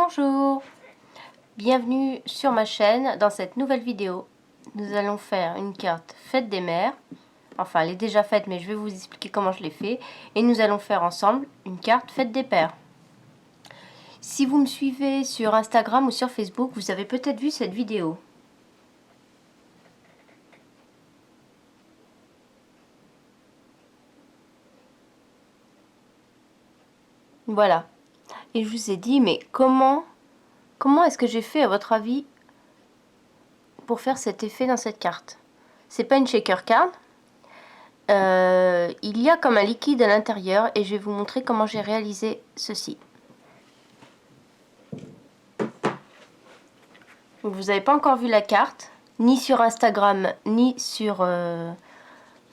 Bonjour, bienvenue sur ma chaîne. Dans cette nouvelle vidéo, nous allons faire une carte fête des mères. Enfin, elle est déjà faite, mais je vais vous expliquer comment je l'ai fait. Et nous allons faire ensemble une carte fête des pères. Si vous me suivez sur Instagram ou sur Facebook, vous avez peut-être vu cette vidéo. Voilà. Et je vous ai dit, mais comment est-ce que j'ai fait, à votre avis, pour faire cet effet dans cette carte? C'est pas une shaker card. Il y a comme un liquide à l'intérieur et je vais vous montrer comment j'ai réalisé ceci. Vous n'avez pas encore vu la carte, ni sur Instagram, ni sur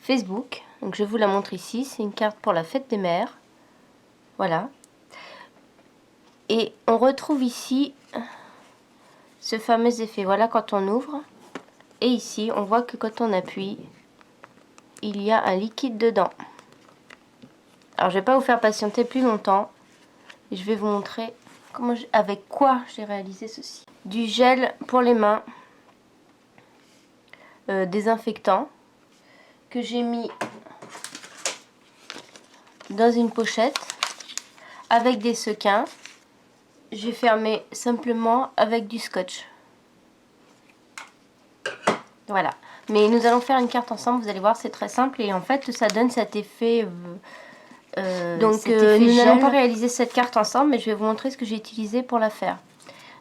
Facebook. Donc je vous la montre ici. C'est une carte pour la fête des mères. Voilà. Et on retrouve ici ce fameux effet. Voilà quand on ouvre. Et ici, on voit que quand on appuie, il y a un liquide dedans. Alors je ne vais pas vous faire patienter plus longtemps. Je vais vous montrer avec quoi j'ai réalisé ceci. Du gel pour les mains. Désinfectant. Que j'ai mis dans une pochette. Avec des sequins. J'ai fermé simplement avec du scotch. Voilà. Mais nous allons faire une carte ensemble, vous allez voir, c'est très simple. Et en fait, ça donne cet effet... donc, nous n'allons pas réaliser cette carte ensemble, mais je vais vous montrer ce que j'ai utilisé pour la faire.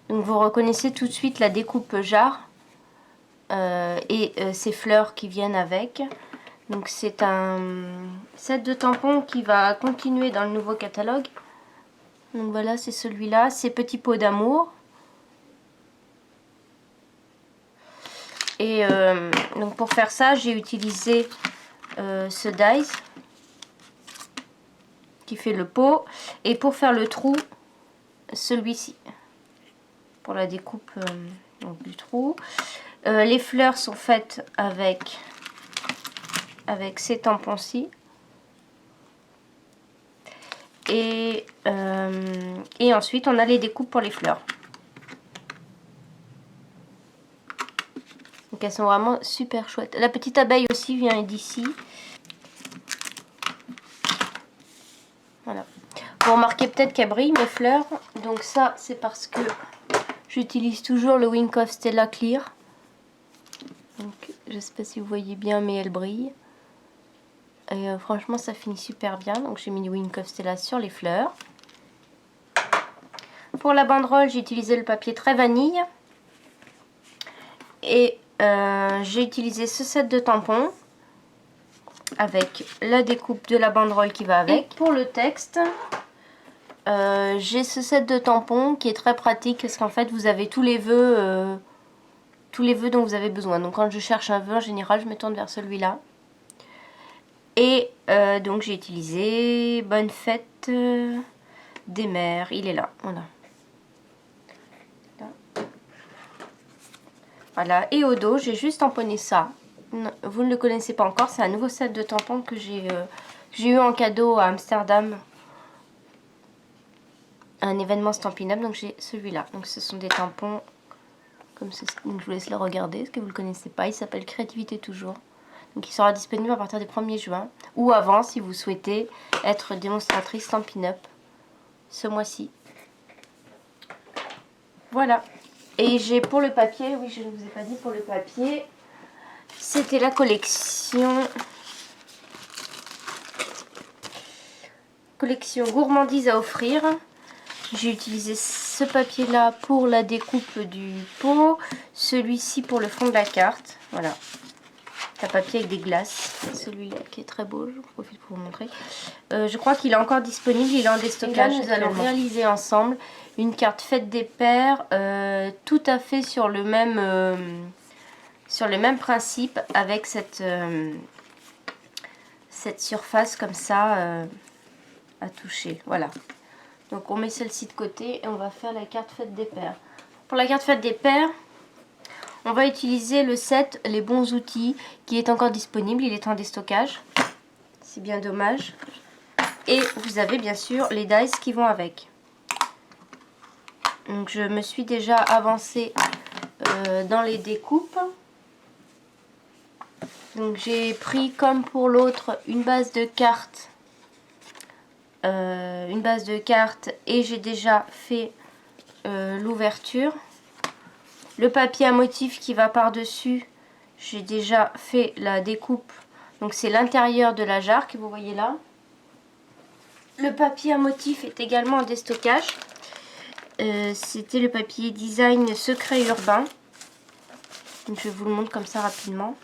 Donc, vous reconnaissez tout de suite la découpe jarre et ces fleurs qui viennent avec. Donc, c'est un set de tampons qui va continuer dans le nouveau catalogue. Donc, voilà, c'est celui-là. Ces petits pots d'amour. Et donc pour faire ça, j'ai utilisé ce dies qui fait le pot. Et pour faire le trou, celui-ci. Pour la découpe donc, du trou. Les fleurs sont faites avec ces tampons-ci. Et ensuite, on a les découpes pour les fleurs. Donc elles sont vraiment super chouettes. La petite abeille aussi vient d'ici. Voilà. Vous remarquez peut-être qu'elle brille mes fleurs. Donc ça c'est parce que j'utilise toujours le Wink of Stella Clear. Donc je sais pas si vous voyez bien mais elle brille. Et franchement ça finit super bien. Donc j'ai mis le Wink of Stella sur les fleurs. Pour la banderole j'ai utilisé le papier très vanille. Et j'ai utilisé ce set de tampons avec la découpe de la banderole qui va avec. Et pour le texte, j'ai ce set de tampons qui est très pratique parce qu'en fait vous avez tous les vœux dont vous avez besoin. Donc quand je cherche un vœu en général je me tourne vers celui-là. Et donc j'ai utilisé Bonne fête des mères, il est là, voilà. Voilà, et au dos, j'ai juste tamponné ça. Vous ne le connaissez pas encore, c'est un nouveau set de tampons que j'ai eu en cadeau à Amsterdam. Un événement Stampin' Up, donc j'ai celui-là. Donc ce sont des tampons comme ceci. Donc je vous laisse le regarder, parce que vous ne le connaissez pas. Il s'appelle Créativité Toujours. Donc il sera disponible à partir du 1er juin. Ou avant, si vous souhaitez être démonstratrice Stampin' Up ce mois-ci. Voilà. Et j'ai pour le papier, oui je ne vous ai pas dit pour le papier, c'était la collection gourmandise à offrir. J'ai utilisé ce papier là pour la découpe du pot, celui-ci pour le fond de la carte, voilà. Un papier avec des glaces, celui-là qui est très beau, je profite pour vous montrer. Je crois qu'il est encore disponible, il est en déstockage. Nous allons réaliser ensemble une carte fête des pères, tout à fait sur le même principe, avec cette surface comme ça à toucher. Voilà. Donc on met celle-ci de côté et on va faire la carte fête des pères. Pour la carte fête des pères, on va utiliser le set Les bons outils qui est encore disponible, il est en déstockage. C'est bien dommage. Et vous avez bien sûr les dies qui vont avec. Donc je me suis déjà avancée dans les découpes. Donc j'ai pris comme pour l'autre une base de cartes. Et j'ai déjà fait l'ouverture. Le papier à motif qui va par-dessus, j'ai déjà fait la découpe. Donc c'est l'intérieur de la jarre que vous voyez là. Le papier à motif est également en déstockage. C'était le papier design secret urbain. Donc je vous le montre comme ça rapidement.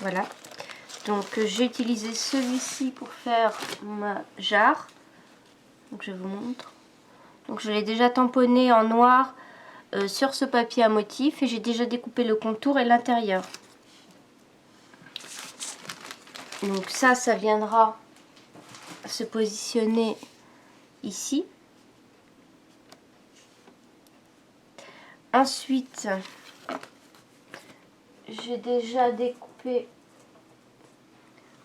Voilà. Donc j'ai utilisé celui-ci pour faire ma jarre. Donc je vous montre. Donc je l'ai déjà tamponné en noir sur ce papier à motif et j'ai déjà découpé le contour et l'intérieur. Donc ça viendra se positionner ici. Ensuite, j'ai déjà découpé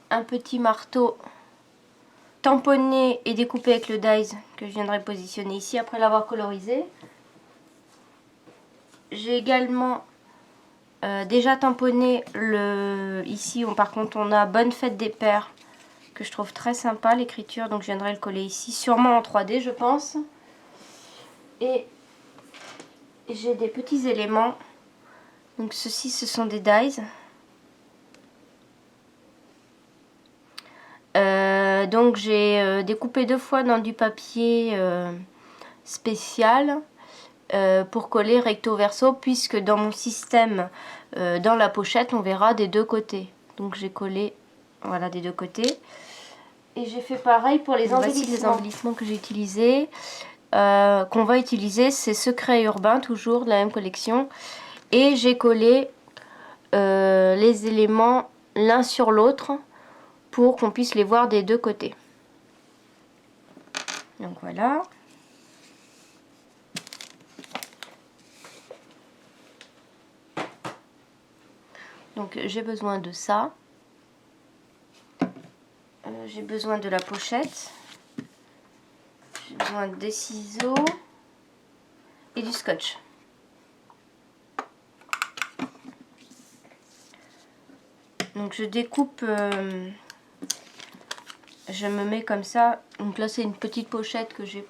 un petit marteau tamponné et découpé avec le dies que je viendrai positionner ici après l'avoir colorisé. J'ai également déjà tamponné ici, par contre on a Bonne Fête des Pères que je trouve très sympa l'écriture, donc je viendrai le coller ici, sûrement en 3D je pense. Et j'ai des petits éléments, donc ceux-ci ce sont des dies. Donc j'ai découpé 2 fois dans du papier spécial pour coller recto verso, puisque dans mon système, dans la pochette, on verra des 2 côtés. Donc j'ai collé, voilà, des 2 côtés. Et j'ai fait pareil pour les embellissements. Voici les embellissements que j'ai utilisés, qu'on va utiliser, c'est Secret Urbain, toujours de la même collection. Et j'ai collé les éléments l'un sur l'autre pour qu'on puisse les voir des 2 côtés. Donc voilà. Donc j'ai besoin de ça. J'ai besoin de la pochette. J'ai besoin des ciseaux et du scotch. Donc je découpe, je me mets comme ça. Donc là c'est une petite pochette que j'ai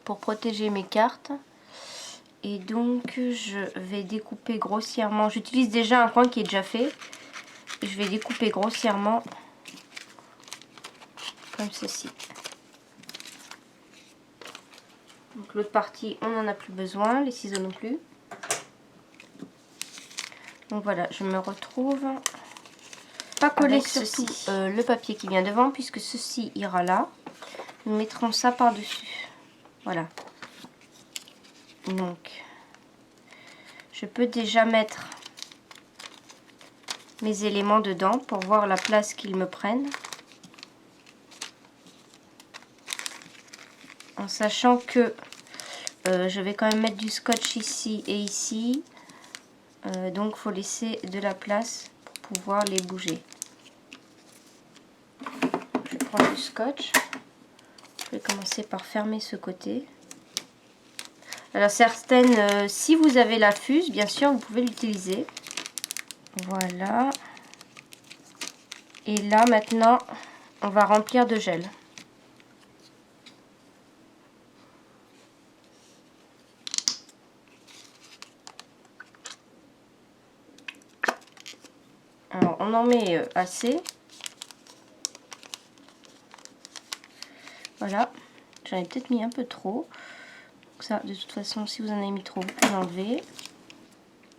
pour protéger mes cartes. Et donc je vais découper grossièrement. J'utilise déjà un coin qui est déjà fait. Je vais découper grossièrement comme ceci. Donc l'autre partie on n'en a plus besoin, les ciseaux non plus. Donc voilà, je me retrouve pas coller surtout le papier qui vient devant, puisque ceci ira là. Nous mettrons ça par dessus. Voilà. Donc je peux déjà mettre mes éléments dedans pour voir la place qu'ils me prennent, en sachant que je vais quand même mettre du scotch ici et ici, donc il faut laisser de la place pour pouvoir les bouger. Je prends du scotch, je vais commencer par fermer ce côté. Alors certaines, si vous avez la fuse, bien sûr vous pouvez l'utiliser. Voilà. Et là maintenant on va remplir de gel. Alors on en met assez. Voilà, j'en ai peut-être mis un peu trop. Donc ça, de toute façon, si vous en avez mis trop, vous pouvez l'enlever.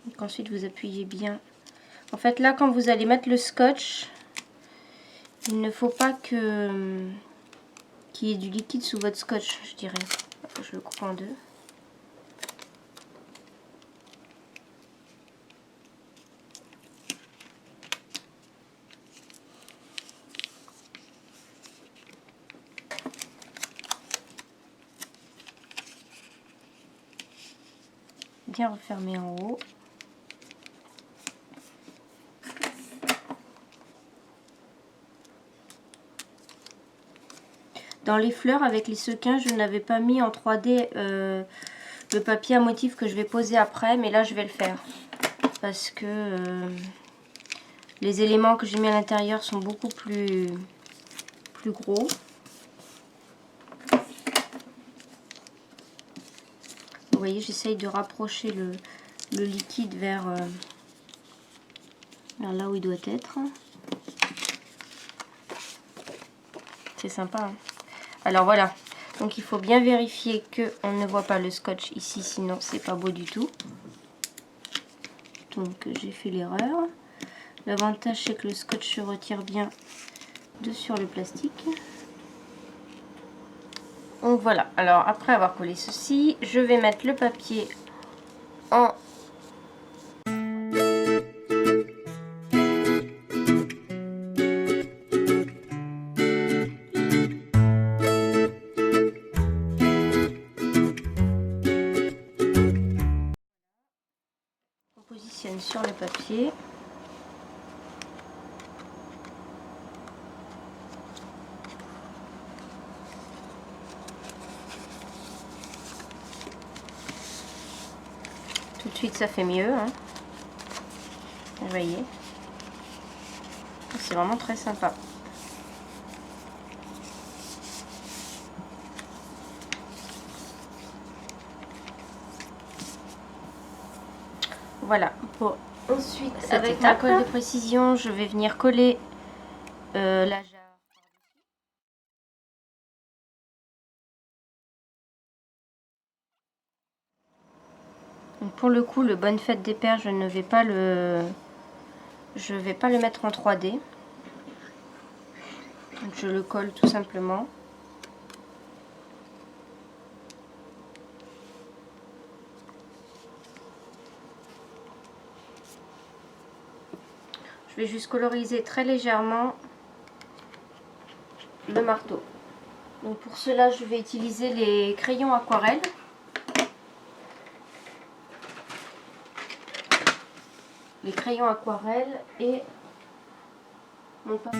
Donc ensuite, vous appuyez bien. En fait, là, quand vous allez mettre le scotch, il ne faut pas qu'il y ait du liquide sous votre scotch, je dirais. Je le coupe en 2. Bien refermer en haut. Dans les fleurs avec les sequins, je n'avais pas mis en 3D le papier à motif que je vais poser après, mais là je vais le faire. Parce que les éléments que j'ai mis à l'intérieur sont beaucoup plus gros. Vous voyez, j'essaye de rapprocher le liquide vers là où il doit être. C'est sympa, hein. Alors voilà, donc il faut bien vérifier qu'on ne voit pas le scotch ici, sinon c'est pas beau du tout. Donc j'ai fait l'erreur. L'avantage c'est que le scotch se retire bien de sur le plastique. Donc voilà, alors après avoir collé ceci, je vais mettre le papier en positionne sur le papier. Tout de suite ça fait mieux, hein. Vous voyez, c'est vraiment très sympa. Voilà, pour ensuite avec ma colle de précision, je vais venir coller la jarre. Donc pour le coup, le Bonne Fête des Pères, je ne vais pas le mettre en 3D. Donc je le colle tout simplement. Je vais juste coloriser très légèrement le marteau. Donc pour cela, je vais utiliser les crayons aquarelle. Les crayons aquarelle et mon papier.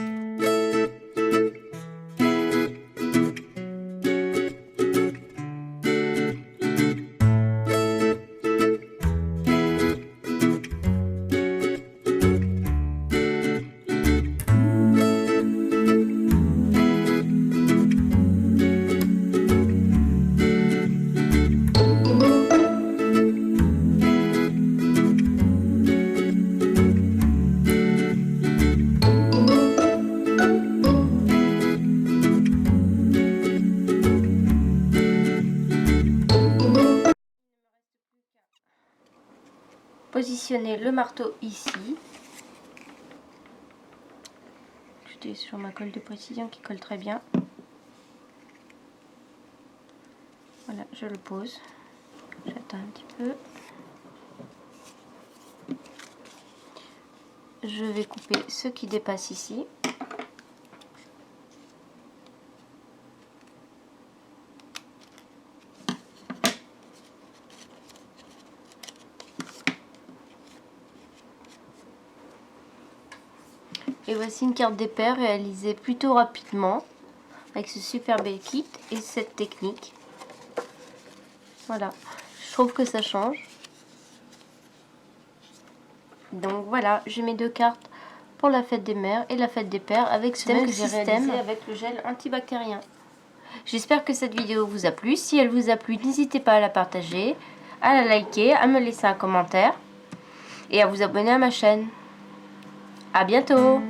Positionner le marteau ici. J'étais sur ma colle de précision qui colle très bien. Voilà, je le pose. J'attends un petit peu. Je vais couper ce qui dépasse ici. Et voici une carte des pères réalisée plutôt rapidement avec ce superbe kit et cette technique. Voilà, je trouve que ça change. Donc voilà, j'ai mes 2 cartes pour la fête des mères et la fête des pères avec ce même système avec le gel antibactérien. J'espère que cette vidéo vous a plu. Si elle vous a plu, n'hésitez pas à la partager, à la liker, à me laisser un commentaire et à vous abonner à ma chaîne. À bientôt!